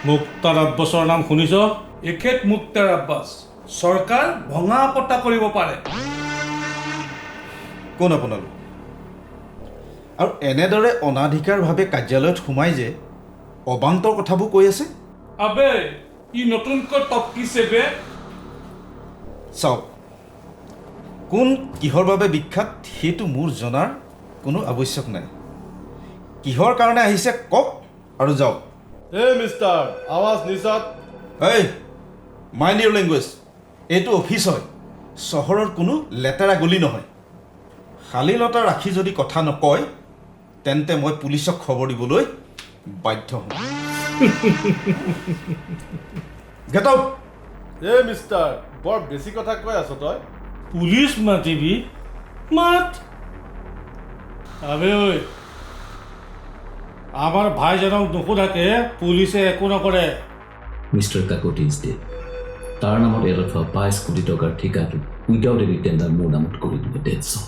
মুক্তাৰ আব্বাছৰ নাম শুনিছ? এখেত মুক্তাৰ আব্বাছ চৰকাৰ ভঙা পতা কৰিব পাৰে। কোন আপোনালোক? আৰু এনেদৰে অনাধিকাৰভাৱে কাৰ্যালয়ত সোমাই যে অবান্তৰ কথাবোৰ কৈ আছে। আবে ই নতুনকৈ টপকিছে বে। চাওক, কোন কিহৰ বাবে বিখ্যাত সেইটো মোৰ জনাৰ কোনো আৱশ্যক নাই। কিহৰ কাৰণে আহিছে কওক আৰু যাওক। মিষ্টাৰ আৱাজ নিচাত। এই মাইণ্ড ইউৰ লেংগুৱেজ। এইটো অফিচ হয়, চহৰৰ কোনো লেতেৰা গলি নহয়। শালীনতা ৰাখি যদি কথা নকয় তেন্তে মই পুলিচক খবৰ দিবলৈ বাধ্য হ'ম। Get out. মিষ্টাৰ বৰ বেছি কথা কৈ আছ তই। পুলিচ মাতিবি? মাত। আবে ঐ, আমাৰ ভাইজনক নোসোধাকে পুলিচে একো নকৰে। Mister Kakati is dead. তাৰ নামত এলত 22 কোটি টকাৰ ঠিকাটো উইদাউট এনি টেণ্ডাৰ মোৰ নামত কৰি দিব। That's all.